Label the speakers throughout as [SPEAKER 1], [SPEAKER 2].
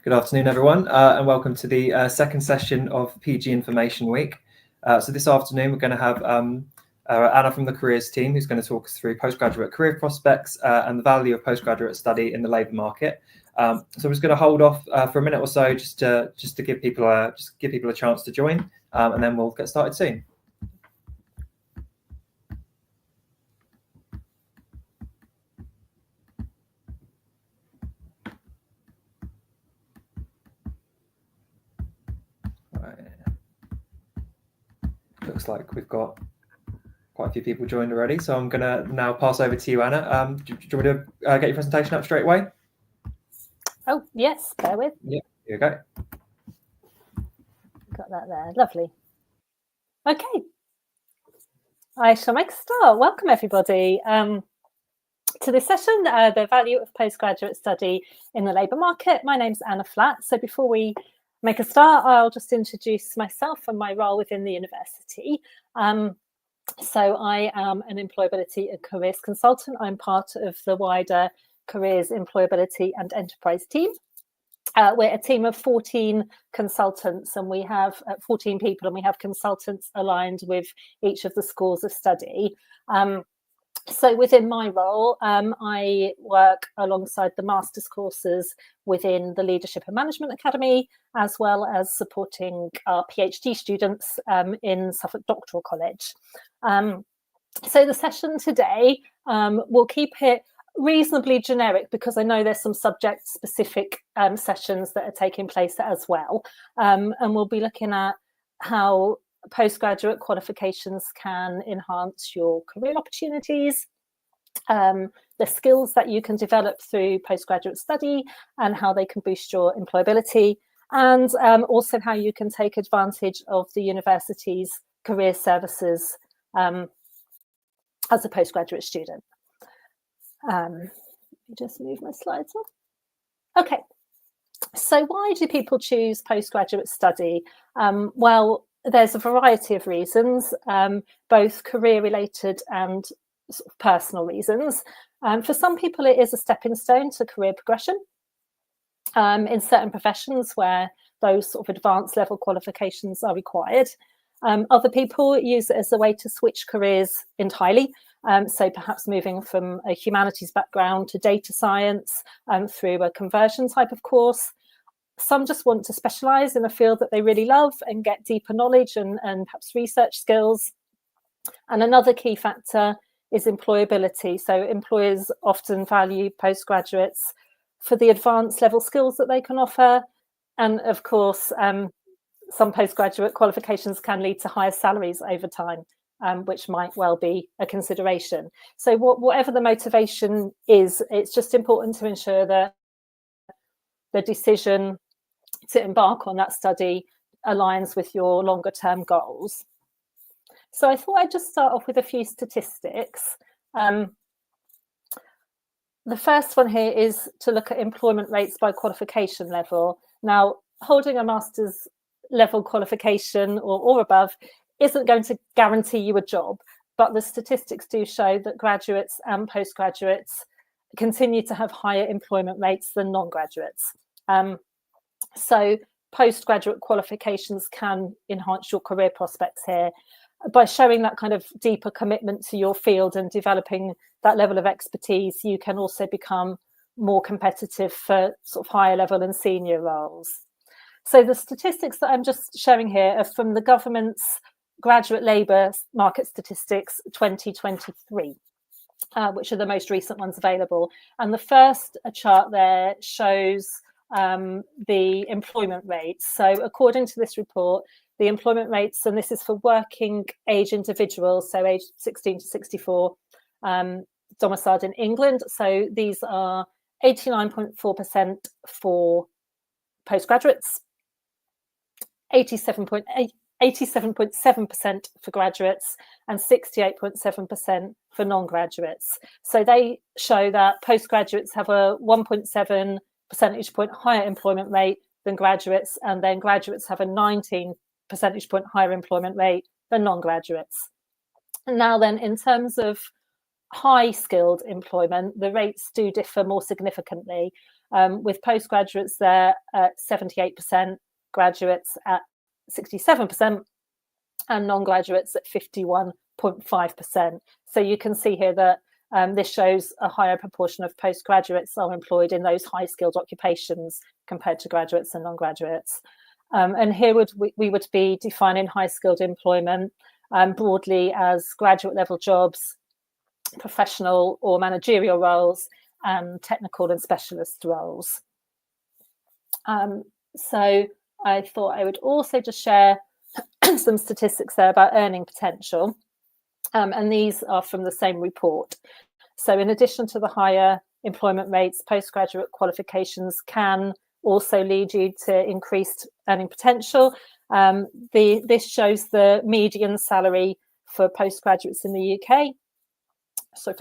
[SPEAKER 1] Good afternoon, everyone, and welcome to the second session of PG Information Week. So this afternoon, we're going to have Anna from the careers team, who's going to talk us through postgraduate career prospects and the value of postgraduate study in the labour market. So I'm just going to hold off for a minute or so, just to give people a chance to join, and then we'll get started soon. Looks like we've got quite a few people joined already, so I'm going to now pass over to you, Anna. Do you want to get your presentation up straight away?
[SPEAKER 2] Oh, yes, bear with.
[SPEAKER 1] Yeah, here you go.
[SPEAKER 2] Got that there, lovely. Okay, I shall make a start. Welcome, everybody, to this session, the value of postgraduate study in the labour market. My name's Anna Flatt. So before we make a start, I'll just introduce myself and my role within the university. So I am an employability and careers consultant. I'm part of the wider careers, employability and enterprise team. We're a team of 14 consultants, and we have 14 people, and we have consultants aligned with each of the schools of study. So within my role, I work alongside the master's courses within the Leadership and Management Academy, as well as supporting our PhD students in Suffolk Doctoral College. So the session today, we'll keep it reasonably generic because I know there's some subject-specific sessions that are taking place as well. And we'll be looking at how postgraduate qualifications can enhance your career opportunities, the skills that you can develop through postgraduate study and how they can boost your employability, and also how you can take advantage of the university's career services as a postgraduate student. Let me just move my slides on. Okay, so why do people choose postgraduate study? Well, there's a variety of reasons, both career-related and sort of personal reasons. For some people, it is a stepping stone to career progression in certain professions where those sort of advanced level qualifications are required. Other people use it as a way to switch careers entirely. So perhaps moving from a humanities background to data science through a conversion type of course. Some just want to specialise in a field that they really love and get deeper knowledge and perhaps research skills. And another key factor is employability. So employers often value postgraduates for the advanced level skills that they can offer. And of course, some postgraduate qualifications can lead to higher salaries over time, which might well be a consideration. So whatever the motivation is, it's just important to ensure that the decision to embark on that study aligns with your longer term goals. So I thought I'd just start off with a few statistics. The first one here is to look at employment rates by qualification level. Now, holding a master's level qualification or above isn't going to guarantee you a job, but the statistics do show that graduates and postgraduates continue to have higher employment rates than non-graduates. So postgraduate qualifications can enhance your career prospects here by showing that kind of deeper commitment to your field and developing that level of expertise. You can also become more competitive for sort of higher level and senior roles. So the statistics that I'm just showing here are from the government's graduate labour market statistics 2023, which are the most recent ones available. And the first chart there shows the employment rates. So according to this report, the employment rates, and this is for working age individuals, so age 16 to 64, domiciled in England. So these are 89.4% for postgraduates, 87.7% for graduates, and 68.7% for non-graduates. So they show that postgraduates have a 1.7 percentage point higher employment rate than graduates, and then graduates have a 19 percentage point higher employment rate than non-graduates. And now then, in terms of high skilled employment, the rates do differ more significantly. with postgraduates there at 78%, graduates at 67%, and non-graduates at 51.5%. So you can see here that this shows a higher proportion of postgraduates are employed in those high-skilled occupations compared to graduates and non-graduates. And here we would be defining high-skilled employment broadly as graduate-level jobs, professional or managerial roles, and technical and specialist roles. So I thought I would also just share some statistics there about earning potential. And these are from the same report. So in addition to the higher employment rates, postgraduate qualifications can also lead you to increased earning potential. This shows the median salary for postgraduates in the UK, so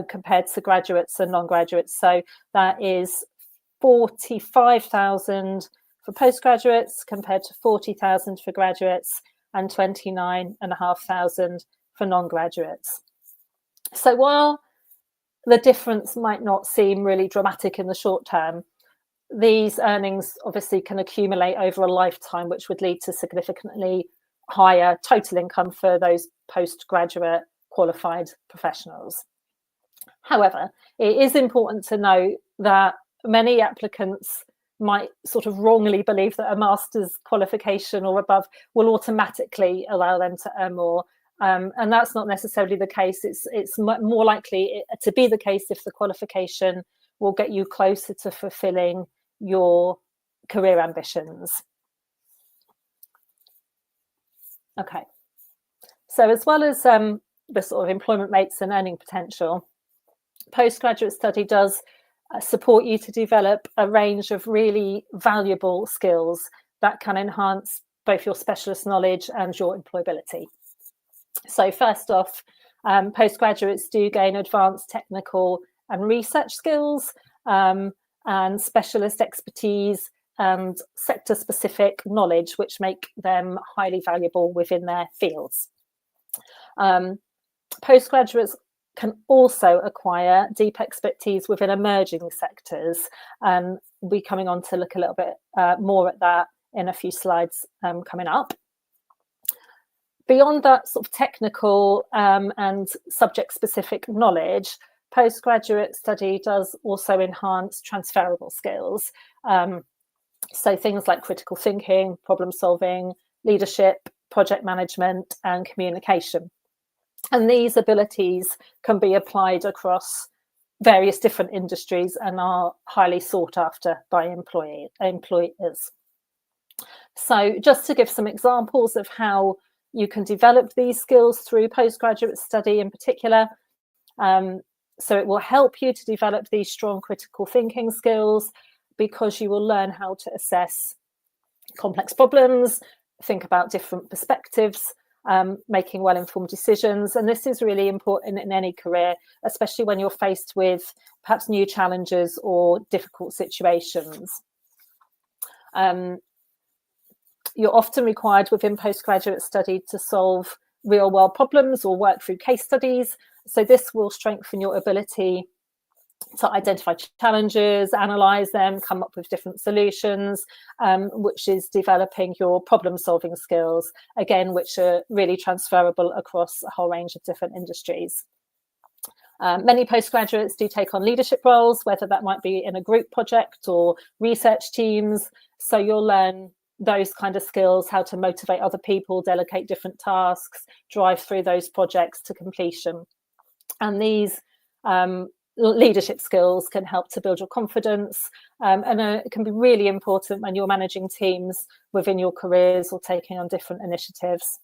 [SPEAKER 2] compared to graduates and non-graduates. So that is 45,000 for postgraduates compared to 40,000 for graduates and 29,500 for non-graduates. So while the difference might not seem really dramatic in the short term, these earnings obviously can accumulate over a lifetime, which would lead to significantly higher total income for those postgraduate qualified professionals. However, it is important to note that many applicants might sort of wrongly believe that a master's qualification or above will automatically allow them to earn more. And that's not necessarily the case. It's more likely to be the case if the qualification will get you closer to fulfilling your career ambitions. Okay, so as well as the sort of employment rates and earning potential, postgraduate study does support you to develop a range of really valuable skills that can enhance both your specialist knowledge and your employability. So first off, postgraduates do gain advanced technical and research skills and specialist expertise and sector-specific knowledge, which make them highly valuable within their fields. Postgraduates can also acquire deep expertise within emerging sectors. We'll be coming on to look a little bit more at that in a few slides coming up. Beyond that sort of technical and subject-specific knowledge, postgraduate study does also enhance transferable skills. So things like critical thinking, problem solving, leadership, project management, and communication. And these abilities can be applied across various different industries and are highly sought after by employers. So just to give some examples of how you can develop these skills through postgraduate study in particular. So it will help you to develop these strong critical thinking skills because you will learn how to assess complex problems, think about different perspectives, making well-informed decisions. And this is really important in any career, especially when you're faced with perhaps new challenges or difficult situations. You're often required within postgraduate study to solve real-world problems or work through case studies. So this will strengthen your ability to identify challenges, analyze them, come up with different solutions, which is developing your problem-solving skills, again, which are really transferable across a whole range of different industries. Many postgraduates do take on leadership roles, whether that might be in a group project or research teams. So you'll learn those kind of skills, how to motivate other people, delegate different tasks, drive through those projects to completion. And these leadership skills can help to build your confidence and it can be really important when you're managing teams within your careers or taking on different initiatives.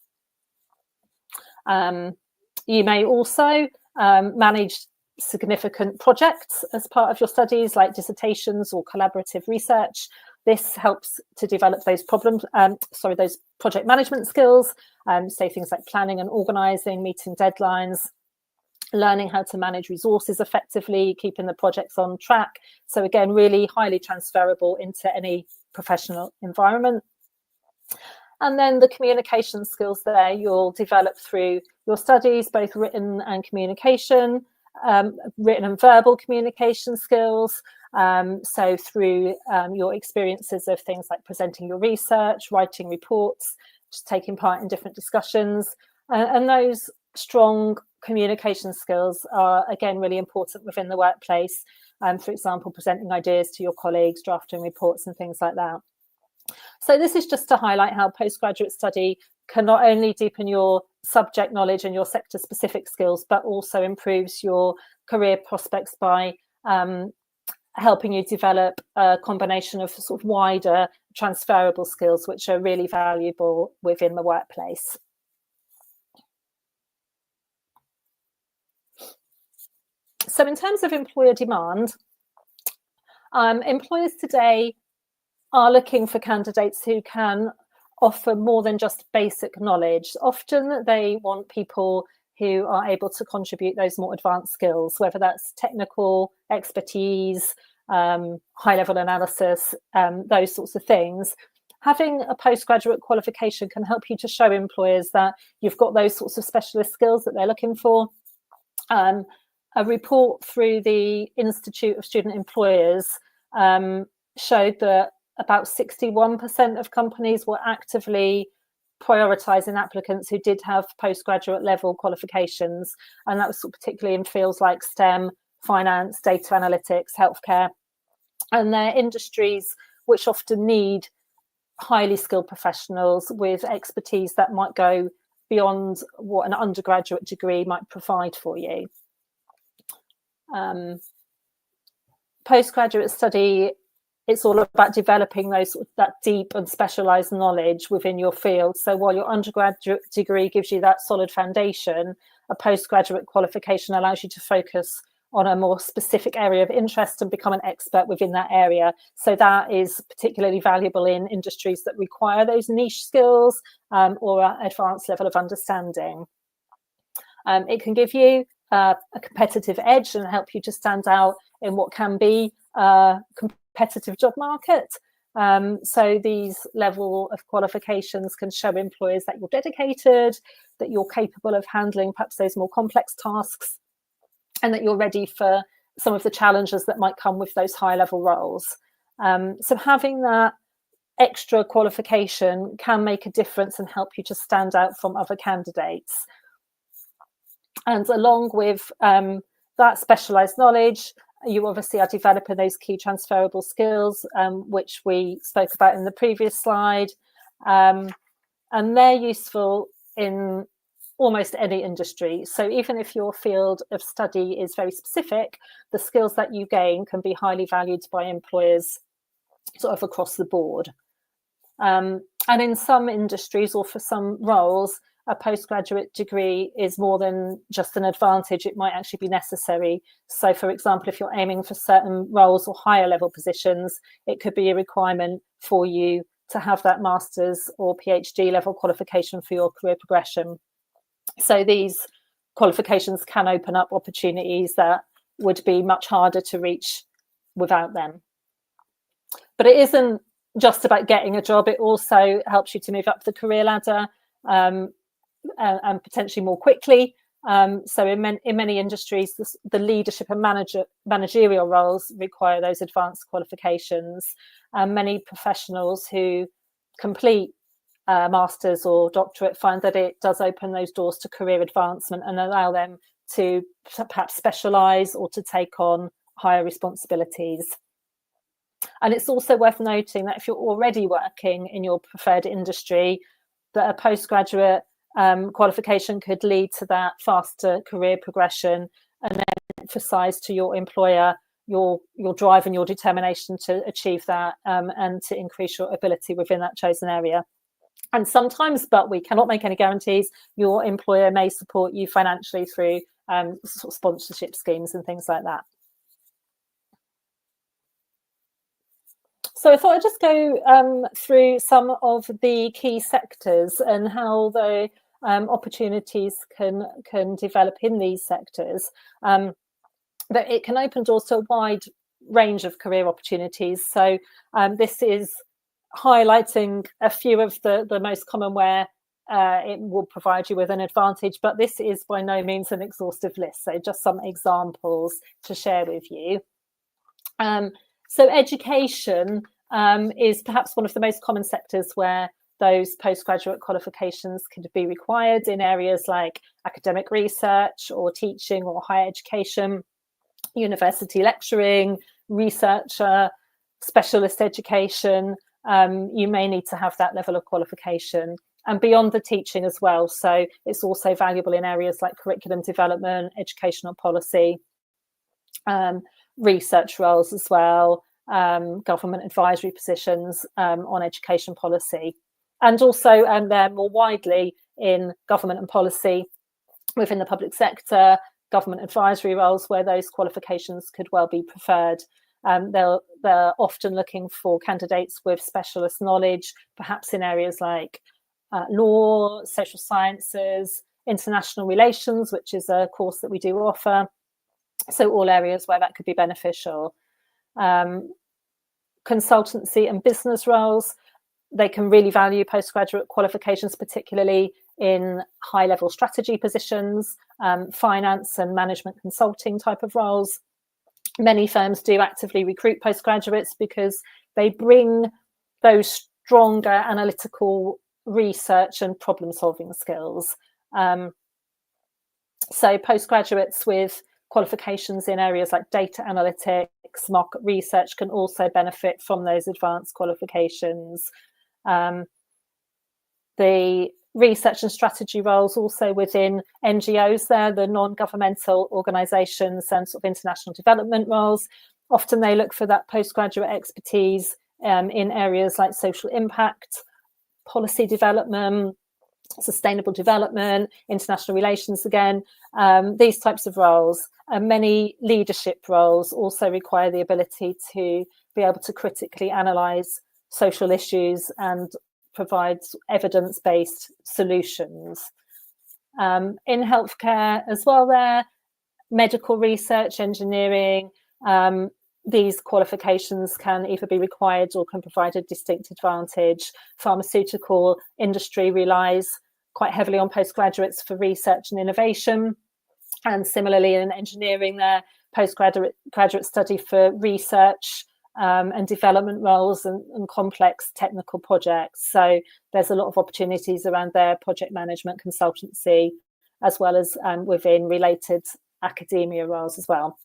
[SPEAKER 2] You may also manage significant projects as part of your studies, like dissertations or collaborative research. This helps to develop those those project management skills, so things like planning and organising, meeting deadlines, learning how to manage resources effectively, keeping the projects on track. So again, really highly transferable into any professional environment. And then the communication skills there you'll develop through your studies, both written and communication, written and verbal communication skills, So through your experiences of things like presenting your research, writing reports, just taking part in different discussions, and those strong communication skills are, again, really important within the workplace. For example, presenting ideas to your colleagues, drafting reports and things like that. So this is just to highlight how postgraduate study can not only deepen your subject knowledge and your sector specific skills, but also improves your career prospects by helping you develop a combination of sort of wider transferable skills, which are really valuable within the workplace. So in terms of employer demand, employers today are looking for candidates who can offer more than just basic knowledge. Often they want people who are able to contribute those more advanced skills, whether that's technical expertise, high-level analysis, those sorts of things. Having a postgraduate qualification can help you to show employers that you've got those sorts of specialist skills that they're looking for. A report through the Institute of Student Employers showed that about 61% of companies were actively prioritising applicants who did have postgraduate level qualifications, and that was particularly in fields like STEM, finance, data analytics, healthcare, and they're industries which often need highly skilled professionals with expertise that might go beyond what an undergraduate degree might provide for you. Postgraduate study, it's all about developing that deep and specialised knowledge within your field. So while your undergraduate degree gives you that solid foundation, a postgraduate qualification allows you to focus on a more specific area of interest and become an expert within that area. So that is particularly valuable in industries that require those niche skills or an advanced level of understanding. It can give you a competitive edge and help you to stand out in what can be a competitive job market. So these level of qualifications can show employers that you're dedicated, that you're capable of handling perhaps those more complex tasks, and that you're ready for some of the challenges that might come with those high level roles. So having that extra qualification can make a difference and help you to stand out from other candidates. And along with that specialised knowledge, you obviously are developing those key transferable skills, which we spoke about in the previous slide. And they're useful in almost any industry. So even if your field of study is very specific, the skills that you gain can be highly valued by employers sort of across the board. And in some industries or for some roles, a postgraduate degree is more than just an advantage, it might actually be necessary. So for example, if you're aiming for certain roles or higher level positions, it could be a requirement for you to have that master's or PhD level qualification for your career progression. So these qualifications can open up opportunities that would be much harder to reach without them. But it isn't just about getting a job, it also helps you to move up the career ladder and potentially more quickly. So in many industries, the leadership and managerial roles require those advanced qualifications. Many professionals who complete master's or doctorate find that it does open those doors to career advancement and allow them to perhaps specialise or to take on higher responsibilities. And it's also worth noting that if you're already working in your preferred industry, that a postgraduate qualification could lead to that faster career progression and then emphasise to your employer your drive and your determination to achieve that and to increase your ability within that chosen area. And sometimes, but we cannot make any guarantees, your employer may support you financially through sort of sponsorship schemes and things like that. So I thought I'd just go through some of the key sectors and how the opportunities can develop in these sectors. That it can open doors to a wide range of career opportunities. So this is highlighting a few of the most common where it will provide you with an advantage, but this is by no means an exhaustive list. So just some examples to share with you. So education is perhaps one of the most common sectors where those postgraduate qualifications could be required in areas like academic research or teaching or higher education, university lecturing, researcher, specialist education. You may need to have that level of qualification, and beyond the teaching as well. So it's also valuable in areas like curriculum development, educational policy, research roles as well, government advisory positions on education policy, and also they're more widely in government and policy within the public sector, government advisory roles where those qualifications could well be preferred. They're often looking for candidates with specialist knowledge, perhaps in areas like law, social sciences, international relations, which is a course that we do offer. So all areas where that could be beneficial. Consultancy and business roles, they can really value postgraduate qualifications, particularly in high-level strategy positions, finance and management consulting type of roles. Many firms do actively recruit postgraduates because they bring those stronger analytical research and problem-solving skills. So postgraduates with qualifications in areas like data analytics, market research can also benefit from those advanced qualifications. The research and strategy roles also within NGOs there, the non-governmental organisations and sort of international development roles. Often they look for that postgraduate expertise in areas like social impact, policy development, sustainable development, international relations again, these types of roles. Many leadership roles also require the ability to be able to critically analyse social issues and provide evidence-based solutions. In healthcare as well there, medical research, engineering, these qualifications can either be required or can provide a distinct advantage. Pharmaceutical industry relies quite heavily on postgraduates for research and innovation. And similarly in engineering there, postgraduate study for research and development roles and complex technical projects. So there's a lot of opportunities around their project management consultancy, as well as within related academia roles as well.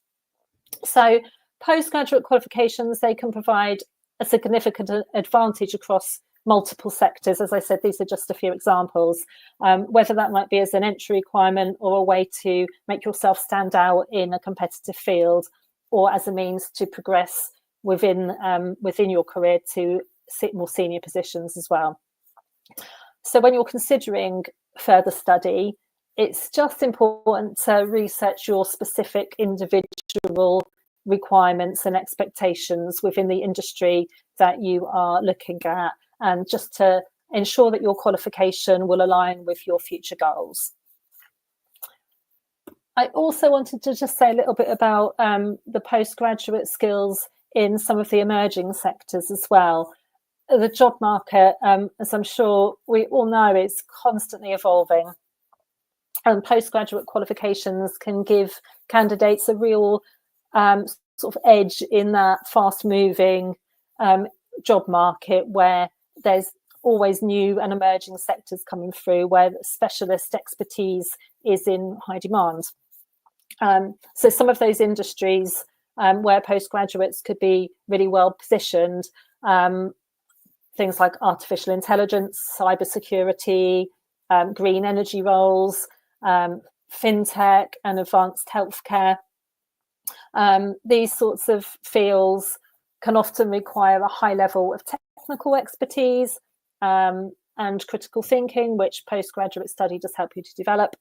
[SPEAKER 2] So postgraduate qualifications, they can provide a significant advantage across multiple sectors. As I said, these are just a few examples, whether that might be as an entry requirement or a way to make yourself stand out in a competitive field, or as a means to progress within your career to more senior positions as well. So when you're considering further study, it's just important to research your specific individual requirements and expectations within the industry that you are looking at, and just to ensure that your qualification will align with your future goals. I also wanted to just say a little bit about the postgraduate skills in some of the emerging sectors as well. The job market, as I'm sure we all know, is constantly evolving, and postgraduate qualifications can give candidates a real sort of edge in that fast-moving job market, where there's always new and emerging sectors coming through, where specialist expertise is in high demand. So some of those industries where postgraduates could be really well positioned, things like artificial intelligence, cybersecurity, green energy roles, fintech and advanced healthcare. These sorts of fields can often require a high level of technical expertise and critical thinking, which postgraduate study does help you to develop.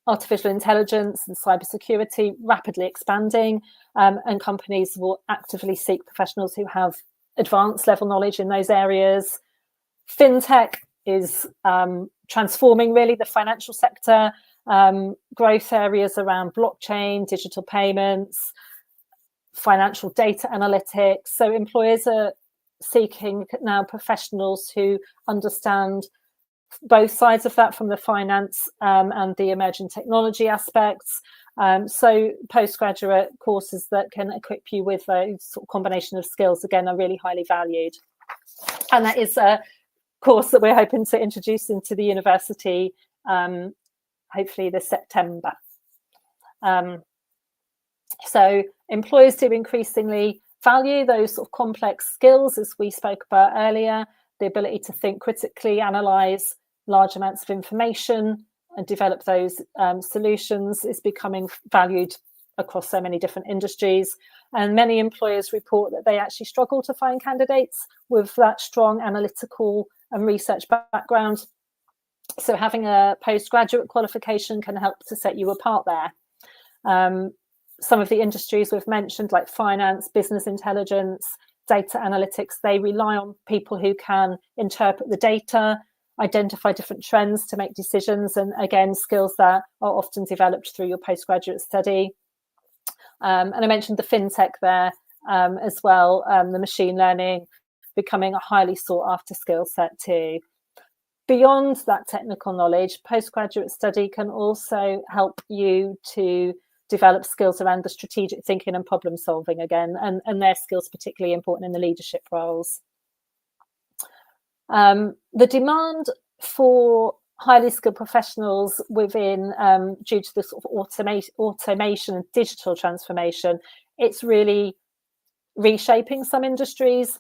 [SPEAKER 2] Artificial intelligence and cybersecurity rapidly expanding, and companies will actively seek professionals who have advanced level knowledge in those areas. Fintech is transforming really the financial sector, growth areas around blockchain, digital payments, financial data analytics. So employers are seeking now professionals who understand both sides of that, from the finance and the emerging technology aspects. So postgraduate courses that can equip you with those sort of combination of skills, again, are really highly valued. And that is a course that we're hoping to introduce into the university, hopefully this September. So employers do increasingly value those sort of complex skills, as we spoke about earlier, the ability to think critically, analyse large amounts of information and develop those solutions is becoming valued across so many different industries. And many employers report that they actually struggle to find candidates with that strong analytical and research background. So having a postgraduate qualification can help to set you apart there. Some of the industries we've mentioned, like finance, business intelligence, data analytics, they rely on people who can interpret the data, identify different trends to make decisions, and again, skills that are often developed through your postgraduate study. And I mentioned the fintech there as well, the machine learning becoming a highly sought after skill set too. Beyond that technical knowledge, postgraduate study can also help you to develop skills around the strategic thinking and problem solving again, and their skills particularly important in the leadership roles. The demand for highly skilled professionals within, due to the sort of automation and digital transformation, it's really reshaping some industries,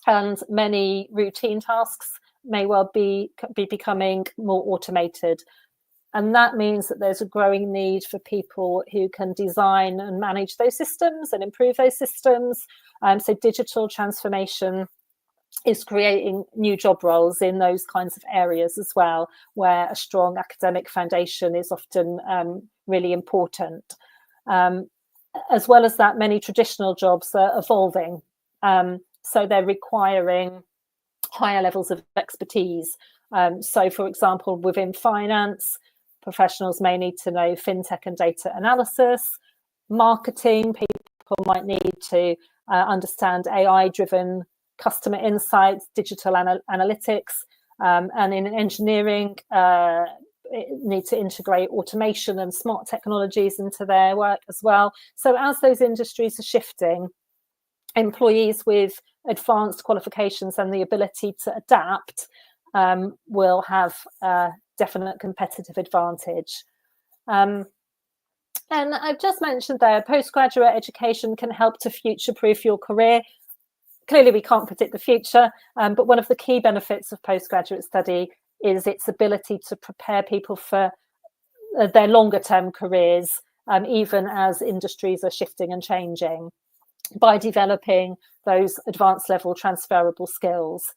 [SPEAKER 2] and many routine tasks may well be becoming more automated. And that means that there's a growing need for people who can design and manage those systems and improve those systems. So digital transformation is creating new job roles in those kinds of areas as well, where a strong academic foundation is often really important. As well as that, many traditional jobs are evolving. So they're requiring higher levels of expertise. So for example, within finance, professionals may need to know fintech and data analysis. Marketing, people might need to understand AI-driven customer insights, digital analytics, and in engineering, need to integrate automation and smart technologies into their work as well. So as those industries are shifting, employees with advanced qualifications and the ability to adapt will have a definite competitive advantage. And I've just mentioned there, postgraduate education can help to future-proof your career. Clearly, we can't predict the future, but one of the key benefits of postgraduate study is its ability to prepare people for their longer-term careers, even as industries are shifting and changing, by developing those advanced level transferable skills.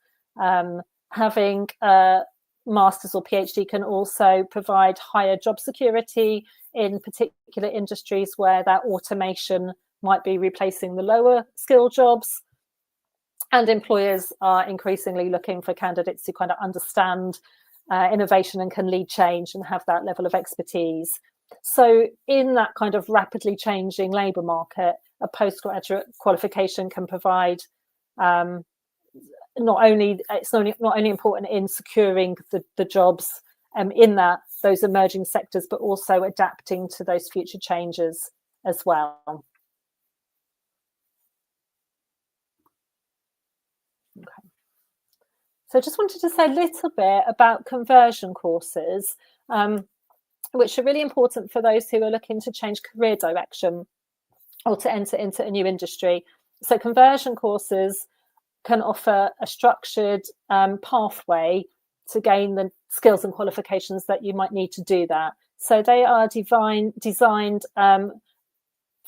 [SPEAKER 2] Having a master's or PhD can also provide higher job security in particular industries where that automation might be replacing the lower skill jobs. And employers are increasingly looking for candidates who kind of understand innovation and can lead change and have that level of expertise. So in that kind of rapidly changing labour market, a postgraduate qualification can provide not only important in securing the jobs in those emerging sectors, but also adapting to those future changes as well. Okay. So I just wanted to say a little bit about conversion courses, which are really important for those who are looking to change career direction or to enter into a new industry. So conversion courses can offer a structured pathway to gain the skills and qualifications that you might need to do that. So they are designed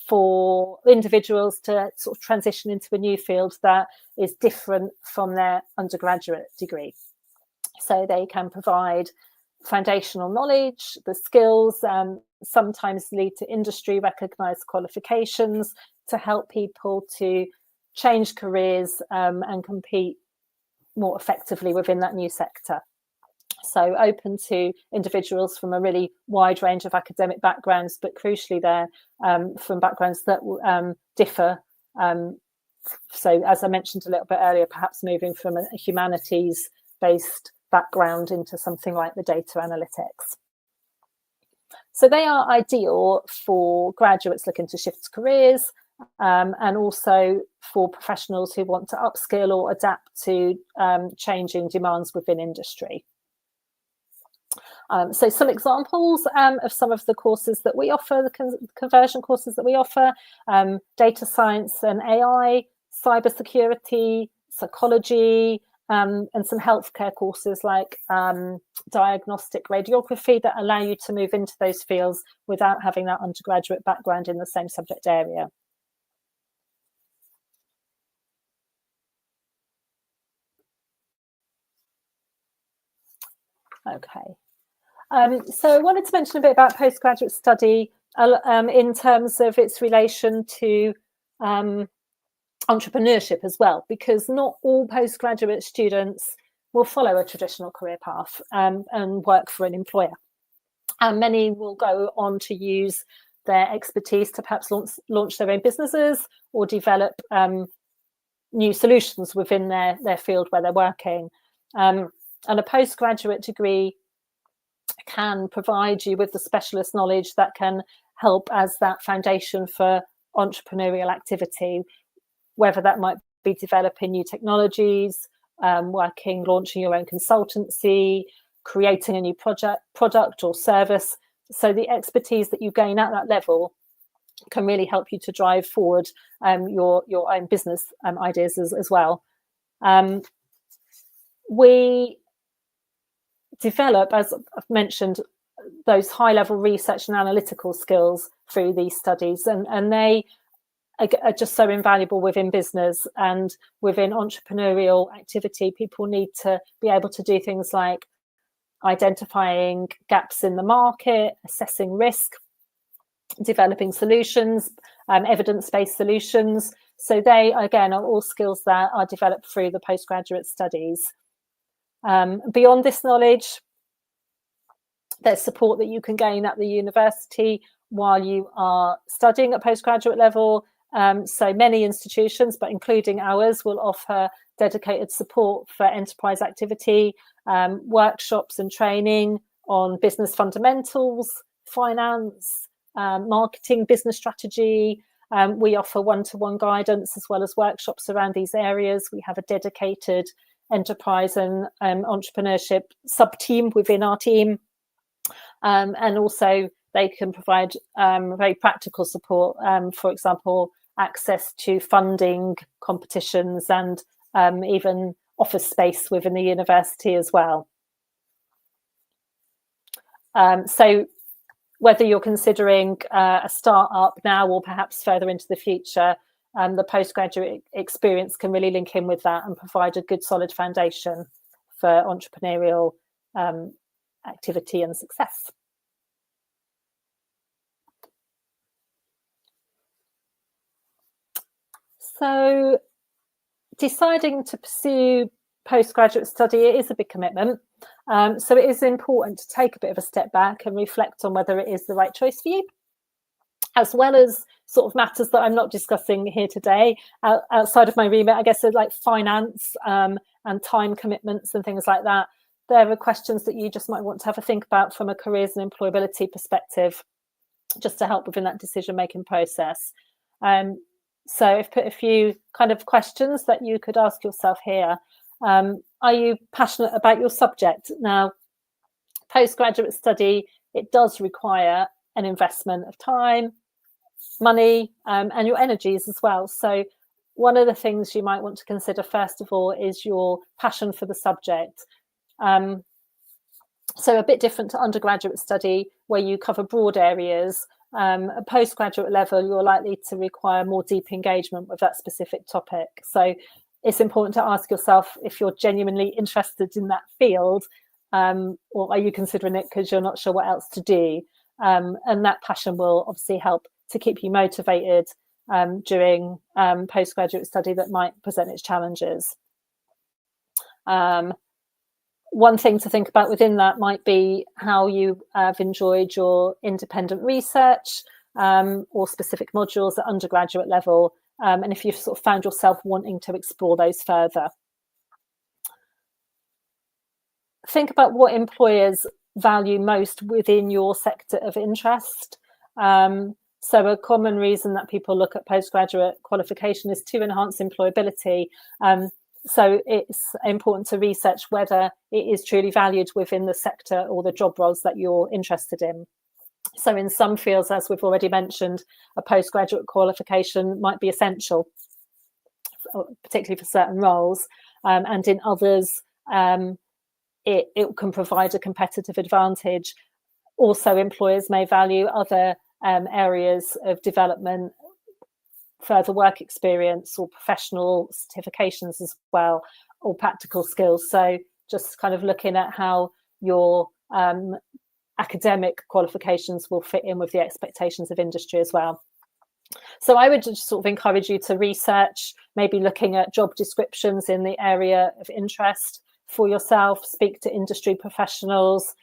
[SPEAKER 2] for individuals to sort of transition into a new field that is different from their undergraduate degree. So they can provide foundational knowledge, the skills, sometimes lead to industry recognised qualifications to help people to change careers and compete more effectively within that new sector. So open to individuals from a really wide range of academic backgrounds, but crucially they're from backgrounds that differ. So as I mentioned a little bit earlier, perhaps moving from a humanities-based background into something like the data analytics. So they are ideal for graduates looking to shift careers, and also for professionals who want to upskill or adapt to changing demands within industry. So some examples of some of the courses that we offer, the conversion courses that we offer: data science and AI, cybersecurity, psychology, and some healthcare courses like diagnostic radiography that allow you to move into those fields without having that undergraduate background in the same subject area. Okay. So I wanted to mention a bit about postgraduate study in terms of its relation to entrepreneurship as well, because not all postgraduate students will follow a traditional career path and work for an employer. And many will go on to use their expertise to perhaps launch their own businesses or develop new solutions within their field where they're working. And a postgraduate degree can provide you with the specialist knowledge that can help as that foundation for entrepreneurial activity, whether that might be developing new technologies, launching your own consultancy, creating a new product or service. So the expertise that you gain at that level can really help you to drive forward your own business ideas as well. We develop, as I've mentioned, those high-level research and analytical skills through these studies, and they are just so invaluable within business and within entrepreneurial activity. People need to be able to do things like identifying gaps in the market, assessing risk, developing solutions, evidence-based solutions. So they, again, are all skills that are developed through the postgraduate studies. Beyond this knowledge, there's support that you can gain at the university while you are studying at postgraduate level. So many institutions, but including ours, will offer dedicated support for enterprise activity, workshops and training on business fundamentals, finance, marketing, business strategy. We offer one-to-one guidance as well as workshops around these areas. We have a dedicated enterprise and entrepreneurship sub-team within our team. And also they can provide very practical support, for example, access to funding, competitions, and even office space within the university as well. So whether you're considering a startup now or perhaps further into the future, the postgraduate experience can really link in with that and provide a good solid foundation for entrepreneurial activity and success. So deciding to pursue postgraduate study, it is a big commitment. So it is important to take a bit of a step back and reflect on whether it is the right choice for you, as well as sort of matters that I'm not discussing here today outside of my remit, I guess, like finance and time commitments and things like that. There are questions that you just might want to have a think about from a careers and employability perspective, just to help within that decision-making process. So I've put a few kind of questions that you could ask yourself here. Are you passionate about your subject? Now, postgraduate study, it does require an investment of time, money, and your energies as well. So one of the things you might want to consider first of all is your passion for the subject. So a bit different to undergraduate study where you cover broad areas. At postgraduate level, you're likely to require more deep engagement with that specific topic. So it's important to ask yourself if you're genuinely interested in that field, or are you considering it because you're not sure what else to do? And that passion will obviously help to keep you motivated during postgraduate study that might present its challenges. One thing to think about within that might be how you have enjoyed your independent research or specific modules at undergraduate level, and if you've sort of found yourself wanting to explore those further. think about what employers value most within your sector of interest. So a common reason that people look at postgraduate qualification is to enhance employability. So it's important to research whether it is truly valued within the sector or the job roles that you're interested in. So in some fields, as we've already mentioned, a postgraduate qualification might be essential, particularly for certain roles. And in others, it can provide a competitive advantage. Also, employers may value other areas of development, further work experience or professional certifications as well, or practical skills. So just kind of looking at how your academic qualifications will fit in with the expectations of industry as well. So I would just sort of encourage you to research, maybe looking at job descriptions in the area of interest for yourself, speak to industry professionals,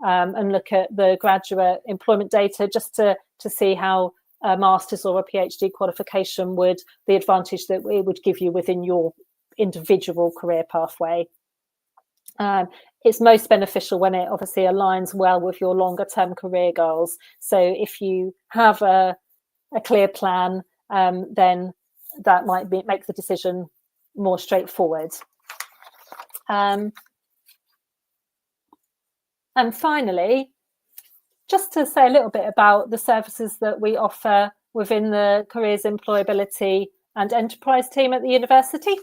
[SPEAKER 2] and look at the graduate employment data just to see how a master's or a PhD qualification would, the advantage that it would give you within your individual career pathway. It's most beneficial when it obviously aligns well with your longer term career goals. So if you have a clear plan, then that might make the decision more straightforward. And finally, just to say a little bit about the services that we offer within the Careers, Employability and Enterprise team at the university.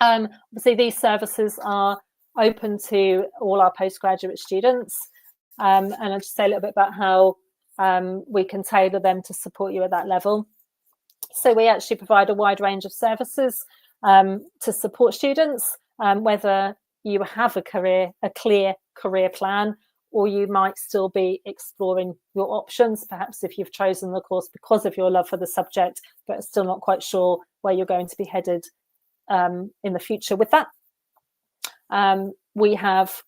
[SPEAKER 2] Obviously, these services are open to all our postgraduate students. And I'll just say a little bit about how we can tailor them to support you at that level. So we actually provide a wide range of services to support students, whether you have a clear career plan, or you might still be exploring your options, perhaps if you've chosen the course because of your love for the subject, but still not quite sure where you're going to be headed in the future with that. We have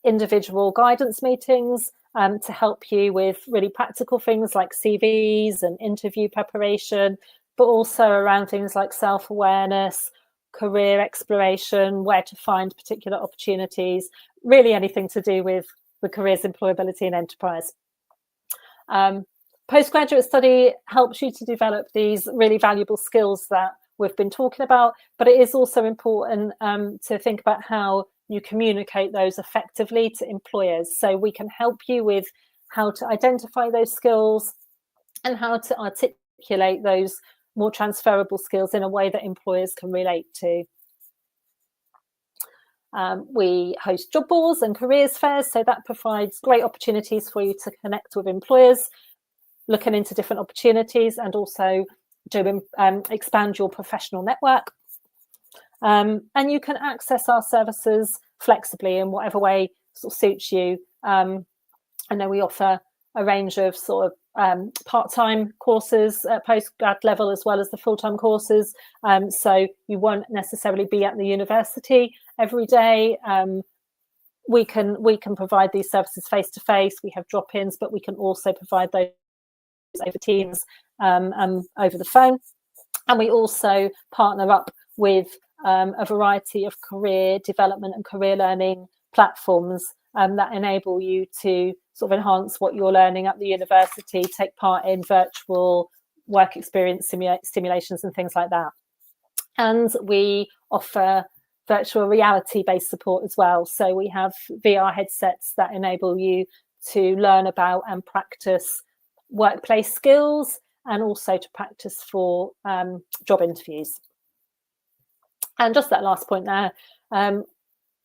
[SPEAKER 2] individual guidance meetings to help you with really practical things like CVs and interview preparation, but also around things like self-awareness, career exploration, where to find particular opportunities, really anything to do with the Careers, Employability and Enterprise. Postgraduate study helps you to develop these really valuable skills that we've been talking about, but it is also important to think about how you communicate those effectively to employers. So we can help you with how to identify those skills and how to articulate those more transferable skills in a way that employers can relate to. We host job boards and careers fairs, so that provides great opportunities for you to connect with employers, looking into different opportunities, and also to expand your professional network. And you can access our services flexibly in whatever way sort of suits you. I know we offer a range of sort of part-time courses at postgrad level as well as the full-time courses. So you won't necessarily be at the university every day. We can provide these services face-to-face. We have drop-ins, but we can also provide those over Teams and over the phone. And we also partner up with a variety of career development and career learning platforms that enable you to sort of enhance what you're learning at the university, take part in virtual work experience simulations and things like that. And we offer virtual reality-based support as well. So we have VR headsets that enable you to learn about and practice workplace skills, and also to practice for job interviews. And just that last point there,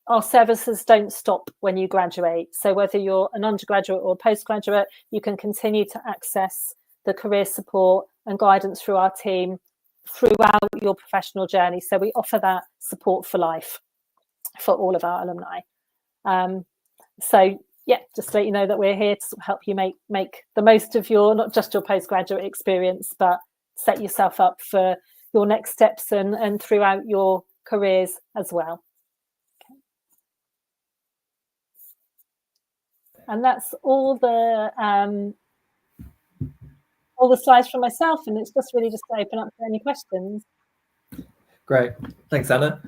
[SPEAKER 2] our services don't stop when you graduate. So whether you're an undergraduate or a postgraduate, you can continue to access the career support and guidance through our team throughout your professional journey. So we offer that support for life for all of our alumni. So yeah, just to let you know that we're here to help you make the most of your, not just your postgraduate experience, but set yourself up for your next steps and throughout your careers as well. And that's all the slides from myself, and it's just really just to open up for any questions.
[SPEAKER 1] Great, thanks, Anna.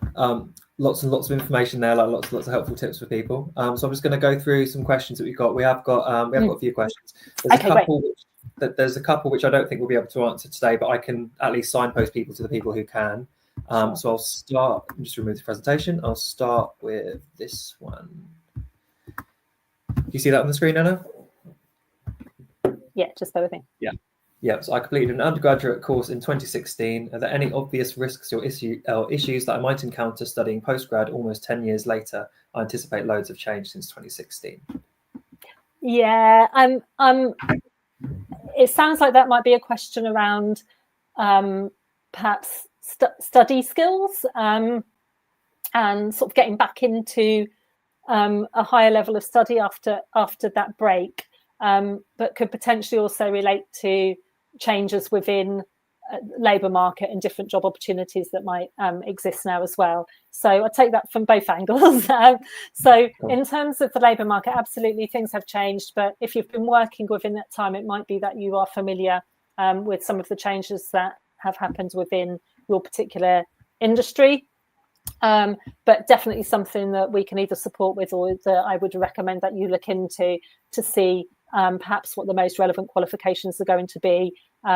[SPEAKER 1] lots and lots of information there, like lots of helpful tips for people. So I'm just going to go through some questions that we've got. We have got a few questions. There's a couple which I don't think we'll be able to answer today, but I can at least signpost people to the people who can. So I'll start. Just remove the presentation. I'll start with this one. Do you see that on the screen, Anna?
[SPEAKER 2] Yeah, just bear with me.
[SPEAKER 1] Yeah, so I completed an undergraduate course in 2016. Are there any obvious risks or issues that I might encounter studying postgrad almost 10 years later? I anticipate loads have changed since 2016.
[SPEAKER 2] Yeah, it sounds like that might be a question around perhaps study skills and sort of getting back into a higher level of study after that break, but could potentially also relate to changes within labour market and different job opportunities that might exist now as well. So I take that from both angles. So in terms of the labour market, absolutely things have changed, but if you've been working within that time, it might be that you are familiar with some of the changes that have happened within your particular industry. But definitely something that we can either support with, or that I would recommend that you look into to see perhaps what the most relevant qualifications are going to be,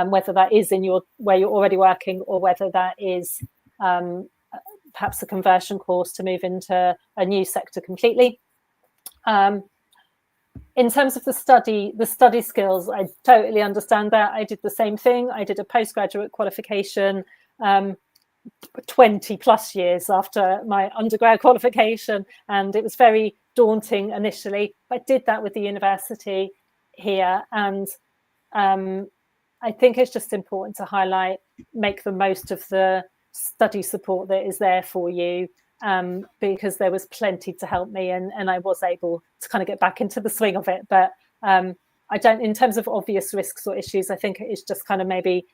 [SPEAKER 2] whether that is in where you're already working, or whether that is perhaps a conversion course to move into a new sector completely. In terms of the study skills, I totally understand that. I did the same thing. I did a postgraduate qualification 20 plus years after my undergrad qualification, and it was very daunting initially. I did that with the university here, and I think it's just important to highlight, make the most of the study support that is there for you, because there was plenty to help me, and I was able to kind of get back into the swing of it. But I don't, in terms of obvious risks or issues, I think it's just kind of maybe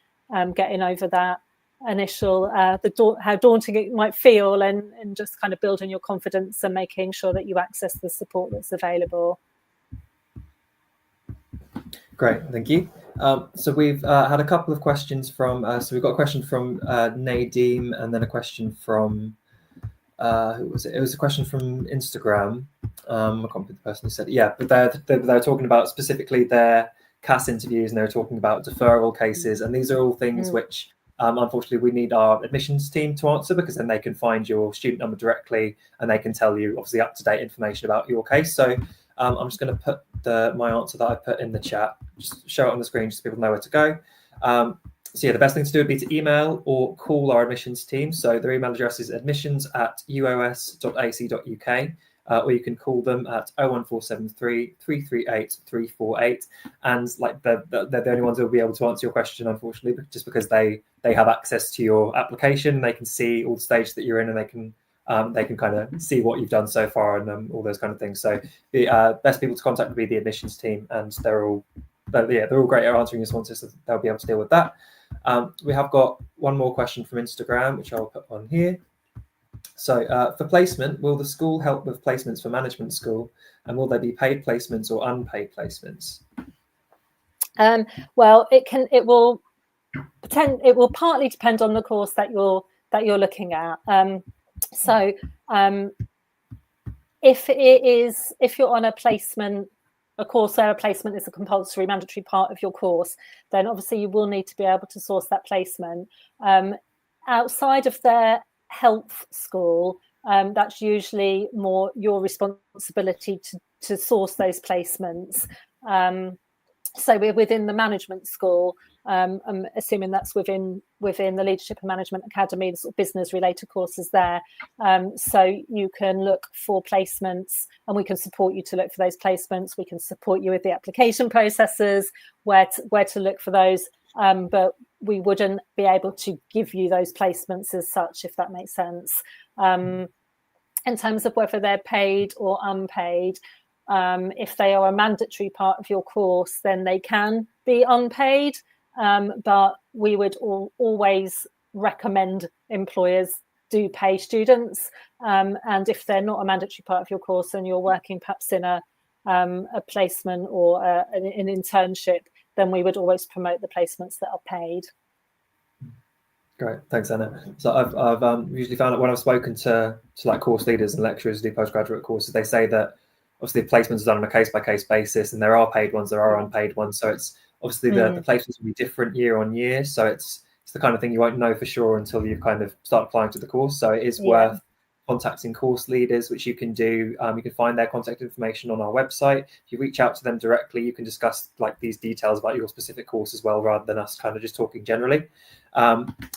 [SPEAKER 2] getting over that initial how daunting it might feel, and just kind of building your confidence and making sure that you access the support that's available.
[SPEAKER 1] Great, thank you. So we've had a couple of questions from so we've got a question from Nadeem, and then a question from who was it? It was a question from Instagram. I can't remember the person who said it. Yeah, but they're talking about specifically their CAS interviews, and they're talking about deferral cases, and these are all things which unfortunately we need our admissions team to answer, because then they can find your student number directly, and they can tell you obviously up-to-date information about your case. So I'm just going to put my answer that I put in the chat, just show it on the screen just so people know where to go. So yeah, the best thing to do would be to email or call our admissions team. So their email address is admissions@uos.ac.uk, or you can call them at 01473 338 348. And like they're the only ones who will be able to answer your question, unfortunately, just because they have access to your application. They can see all the stages that you're in, and they can kind of see what you've done so far, and all those kind of things. So the best people to contact would be the admissions team, and they're all great at answering responses, so they'll be able to deal with that. We have got one more question from Instagram, which I'll put on here. So for placement, will the school help with placements for management school, and will there be paid placements or unpaid placements?
[SPEAKER 2] Well, it will partly depend on the course that you're looking at. So if you're on a course where a placement is a compulsory mandatory part of your course, then obviously you will need to be able to source that placement. Outside of their health school, that's usually more your responsibility to source those placements. So we're within the management school. I'm assuming that's within the Leadership and Management Academy, the sort of business related courses there. So you can look for placements, and we can support you to look for those placements. We can support you with the application processes, where to look for those. But we wouldn't be able to give you those placements as such, if that makes sense. In terms of whether they're paid or unpaid, if they are a mandatory part of your course, then they can be unpaid. But we would always recommend employers do pay students. And if they're not a mandatory part of your course, and you're working perhaps in a placement or an internship, then we would always promote the placements that are paid.
[SPEAKER 1] Great, thanks, Anna. So I've usually found that when I've spoken to like course leaders and lecturers who do postgraduate courses, they say that obviously placements are done on a case-by-case basis, and there are paid ones, there are unpaid ones. So it's obviously the placements will be different year on year. So it's the kind of thing you won't know for sure until you kind of start applying to the course. So it is worth contacting course leaders, which you can do. You can find their contact information on our website. If you reach out to them directly, you can discuss like these details about your specific course as well, rather than us kind of just talking generally.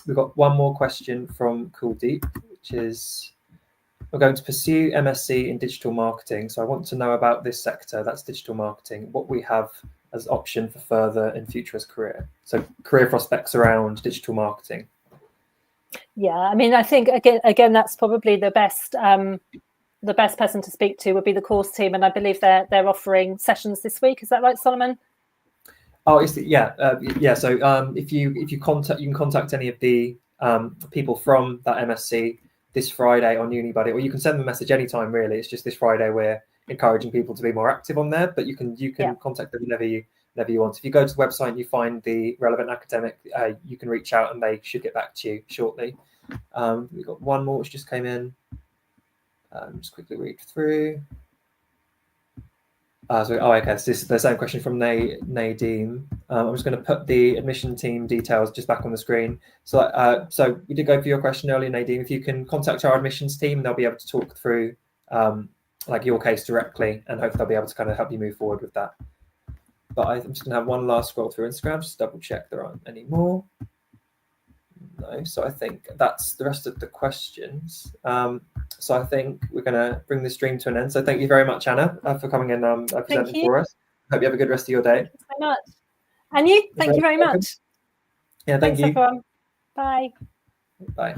[SPEAKER 1] We've got one more question from Kuldeep, which is, we're going to pursue MSc in digital marketing. So I want to know about this sector, that's digital marketing, what we have as option for further in future as career. So career prospects around digital marketing.
[SPEAKER 2] Yeah, I mean, I think again, that's probably the best person to speak to would be the course team, and I believe they're offering sessions this week. Is that right, Solomon?
[SPEAKER 1] Oh, yeah. So if you can contact any of the people from that MSc this Friday on Unibuddy, or you can send them a message anytime. Really, it's just this Friday we're encouraging people to be more active on there. But you can contact them whenever you want. If you go to the website and you find the relevant academic, you can reach out and they should get back to you shortly. We've got one more which just came in. Just quickly read through. Okay. So this is the same question from Nadine. I'm just going to put the admission team details just back on the screen. So we did go for your question earlier, Nadine. If you can contact our admissions team, they'll be able to talk through like your case directly, and hopefully they'll be able to kind of help you move forward with that. But I'm just going to have one last scroll through Instagram, just double check there aren't any more. No, so I think that's the rest of the questions. So I think we're going to bring the stream to an end. So thank you very much, Anna, for coming in presenting for us. Hope you have a good rest of your day.
[SPEAKER 2] Thanks so much. And you, thank you very much.
[SPEAKER 1] Yeah, thanks
[SPEAKER 2] everyone. Bye.
[SPEAKER 1] Bye.